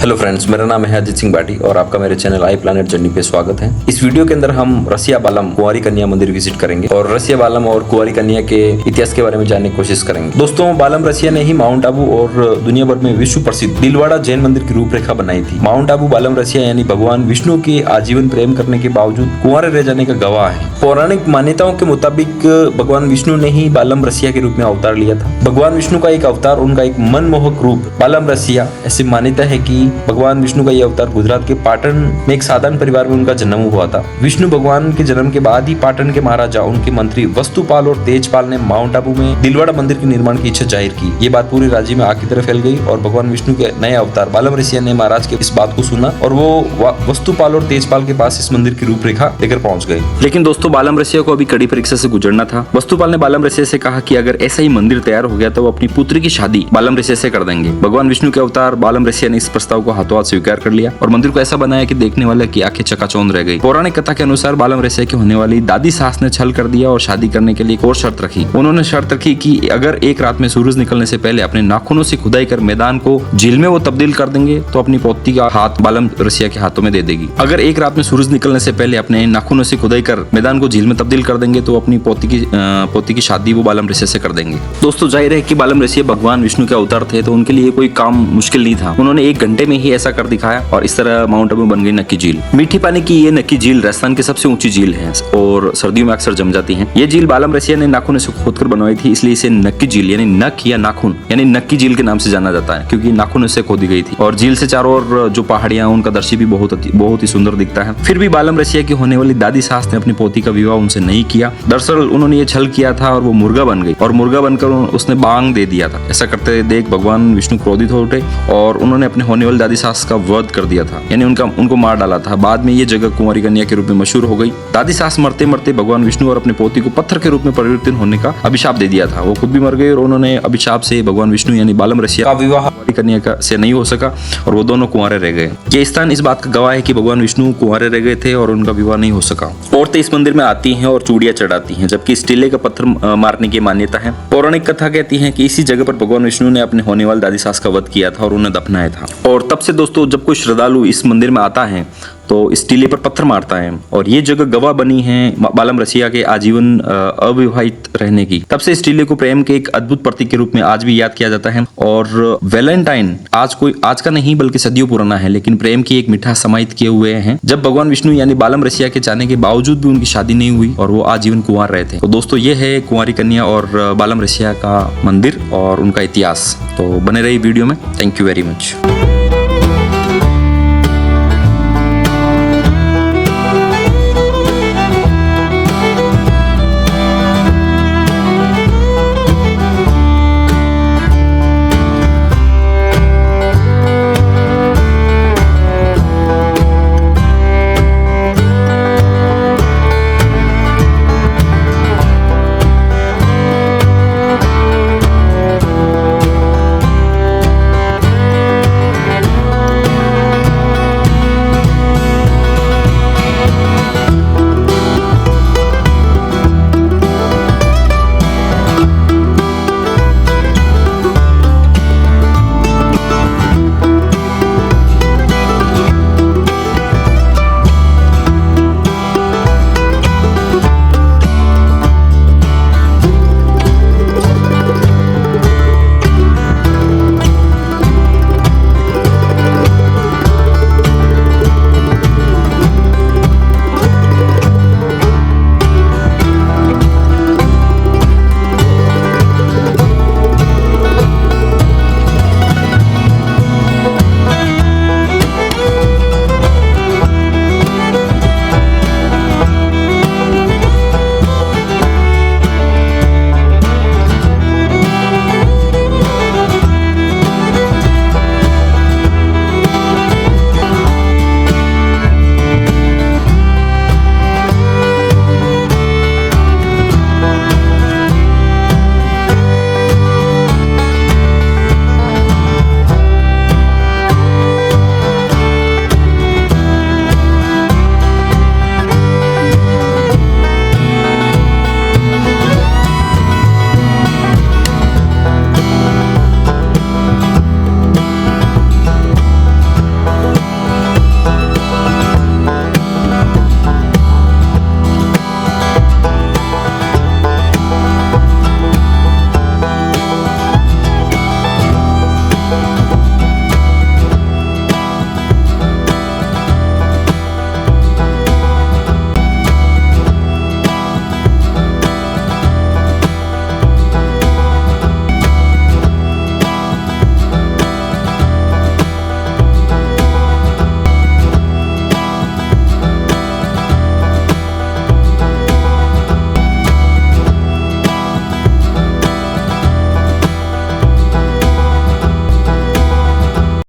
Hello friends, मेरा नाम है अजीत सिंह बाटी और आपका मेरे चैनल आई प्लैनेट जर्नी पे स्वागत है। इस वीडियो के अंदर हम रसिया बालम कुंवारी कन्या मंदिर विजिट करेंगे और रसिया बालम और कुंवारी कन्या के इतिहास के बारे में जानने की कोशिश करेंगे। दोस्तों, बालम रसिया ने ही माउंट आबू और दुनिया भर में विश्व प्रसिद्ध दिलवाड़ा जैन मंदिर की रूपरेखा बनाई थी। माउंट आबू बालम रसिया यानी भगवान विष्णु के आजीवन प्रेम करने के बावजूद कुंवारे रह जाने का गवाह है। पौराणिक मान्यताओं के मुताबिक भगवान विष्णु ने ही बालम रसिया के रूप में अवतार लिया था। भगवान विष्णु का एक अवतार, उनका एक मनमोहक रूप बालम रसिया। ऐसी मान्यता है कि भगवान विष्णु का यह अवतार गुजरात के पाटन में एक साधारण परिवार में उनका जन्म हुआ था। विष्णु भगवान के जन्म के बाद ही पाटन के महाराजा, उनके मंत्री वस्तुपाल और तेजपाल ने माउंट आबू में दिलवाड़ा मंदिर के निर्माण की इच्छा जाहिर की। ये बात पूरे राज्य में आग की तरह फैल गई और भगवान विष्णु के नए अवतार बालम रसिया ने महाराज के इस बात को सुना और वो वस्तुपाल और तेजपाल के पास इस मंदिर की रूपरेखा लेकर पहुंच गए। लेकिन दोस्तों, बालम रसिया को अभी कड़ी परीक्षा से गुजरना था। वस्तुपाल ने बालम रसिया से कहा कि अगर ऐसा ही मंदिर तैयार हो गया तो वो अपनी पुत्री की शादी बालम रसिया से कर देंगे। भगवान विष्णु के अवतार बालम रसिया ने इस प्रस्ताव को हाथों हाथ स्वीकार कर लिया और मंदिर को ऐसा बनाया कि देखने वाले की आंखें चकाचौंध रह गई। पौराणिक कथा के अनुसार बालम रसिया की होने वाली दादी सास ने छल कर दिया और शादी करने के लिए एक और शर्त रखी। उन्होंने शर्त रखी कि अगर एक रात में सूरज निकलने से पहले अपने नाखूनों से खुदाई कर मैदान को झील में वो तब्दील कर देंगे तो अपनी पोती का हाथ बालम रसिया के हाथों में दे देगी। अगर एक रात में सूरज निकलने से पहले अपने नाखूनों से खुदाई कर मैदान को झील में तब्दील कर देंगे तो अपनी पोती की शादी वो बालम रसिया से कर देंगे। दोस्तों, जाहिर है कि बालम रसिया भगवान विष्णु के अवतार थे तो उनके लिए कोई काम मुश्किल नहीं था। उन्होंने 1 घंटे में ही ऐसा कर दिखाया और इस तरह माउंट आबू बन गई नक्की झील। मीठी पानी की ये नक्की झील राजस्थान की सबसे ऊंची झील है और सर्दियों में अक्सर जम जाती है। ये झील बालम रसिया ने नाखून से खोदकर बनवाई थी, इसलिए इसे नक्की झील यानी नक या नाखून यानी नक्की झील के नाम से जाना जाता है, क्योंकि नाखून से खोदी गई थी। और झील से चारों ओर जो पहाड़ियां, उनका दृश्य भी बहुत ही सुंदर दिखता है। फिर भी बालम रसिया की होने वाली दादी सास ने अपनी पोती का विवाह उनसे नहीं किया। दरअसल उन्होंने ये छल किया था और वो मुर्गा बन गई और मुर्गा बनकर उसने बांग दे दिया था। ऐसा करते देख भगवान विष्णु क्रोधित हो उठे और उन्होंने अपने होने वाली दादी सास का वध कर दिया था, यानी उनको मार डाला था। बाद में ये जगह कुंवारी कन्या के रूप में मशहूर हो गई। दादी सास मरते मरते भगवान विष्णु और अपने पोती को पत्थर के रूप में परिवर्तित होने का अभिशाप दे दिया था। वो खुद भी मर गए और उन्होंने अभिशाप से भगवान विष्णु यानी बालम रसिया का विवाह कुंवारी कन्या से नहीं हो सका और वो दोनों कुंवारे रह गए। ये स्थान इस बात का गवाह है कि भगवान विष्णु कुंवारे रह गए थे और उनका विवाह नहीं हो सका। औरतें इस मंदिर में आती हैं और चूड़ियां चढ़ाती हैं, जबकि इस टीले का पत्थर मारने की मान्यता है। पौराणिक कथा कहती है कि इसी जगह पर भगवान विष्णु ने अपने होने वाली दादी सास का वध किया था और उन्हें दफनाया था। और तब से दोस्तों, जब कोई श्रद्धालु इस मंदिर में आता है तो इस टीले पर पत्थर मारता है और ये जगह गवाह बनी है बालम रसिया के आजीवन अविवाहित रहने की। तब से इस टीले को प्रेम के एक अद्भुत प्रतीक के रूप में आज भी याद किया जाता है। और वैलेंटाइन आज का नहीं बल्कि सदियों पुराना है, लेकिन प्रेम की एक मिठास समाहित किए हुए हैं जब भगवान विष्णु यानी बालम रसिया के जाने के बावजूद भी उनकी शादी नहीं हुई और वो आजीवन कुंवार रहे थे। तो दोस्तों, ये है कुंवारी कन्या और बालम रसिया का मंदिर और उनका इतिहास। तो बने रही वीडियो में। Thank you very much.